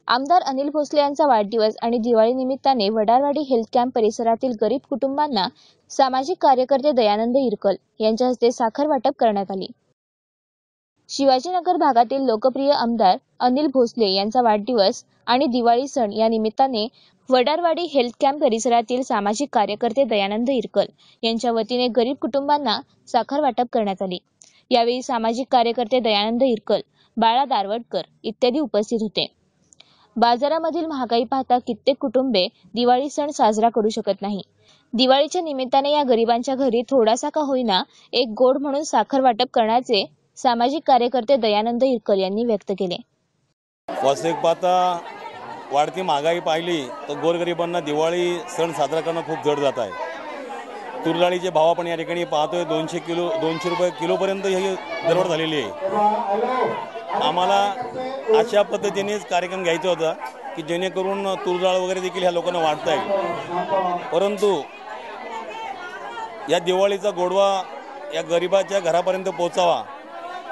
आमदार अनिल भोसले यांचा वाढदिवस आणि दिवाळी निमित्ताने वडारवाडी हेल्थ कॅम्प परिसरातील गरीब कुटुंबांना सामाजिक कार्यकर्ते दयानंद इरकल यांच्या हस्ते साखर वाटप करण्यात आली। शिवाजीनगर भागातील लोकप्रिय आमदार अनिल भोसले यांचा वाढदिवस आणि दिवाळी सण या निमित्ताने वडारवाडी हेल्थ कॅम्प परिसरातील सामाजिक कार्यकर्ते दयानंद इरकल यांच्या वतीने गरीब कुटुंबांना साखर वाटप करण्यात आली। यावेळी सामाजिक कार्यकर्ते दयानंद इरकल, बाळा दारवटकर इत्यादी उपस्थित होते। बाजारामधील महागाई पाहता कित्येक कुटुंबे दिवाळी सण साजरा करू शकत नाही। दिवाळीच्या निमित्ताने या गरिबांच्या घरी थोडासा का होईना एक गोड म्हणून साखर वाटप करण्याचे सामाजिक कार्यकर्ते दयानंद इरकल यांनी व्यक्त केले। वास्तविक पाहता वाढती महागाई पाहिली तर गोरगरिबांना दिवाळी सण साजरा करणं खूप जड जात आहे। तुरडाळीचे भाव आपण या ठिकाणी पाहतोय 200 रुपये किलोपर्यंत ही दरवाढ झालेली आहे। आम्हाला अशा पद्धतीनेच कार्यक्रम घ्यायचा होता की जेणेकरून तुरडाळ वगैरे देखील ह्या लोकांना वाढता येईल, परंतु या दिवाळीचा गोडवा या गरिबाच्या घरापर्यंत पोहोचावा।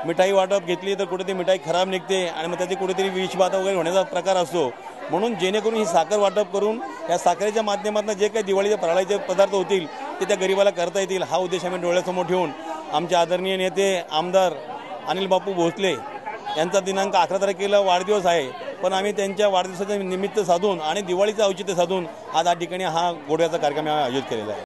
मिठाई वाटप घेतली तर कुठे ती मिठाई खराब निघते आणि मग त्याची कुठेतरी विषबाधा वगैरे होण्याचा प्रकार असतो, म्हणून जेणेकरून ही साखर वाटप करून या साखरेच्या माध्यमातून जे काही दिवाळीचे फराळाचे पदार्थ होतील ते त्या गरिबाला करता येतील हा उद्देश आम्ही डोळ्यासमोर ठेवून आमचे आदरणीय नेते आमदार अनिल बापू भोसले यांचा दिनांक 11 तारखेला वाढदिवस आहे, पण आम्ही त्यांच्या वाढदिवसाचे निमित्त साधून आणि दिवाळीचं औचित्य साधून आज या ठिकाणी हा गोडव्याचा कार्यक्रम आयोजित केलेला आहे।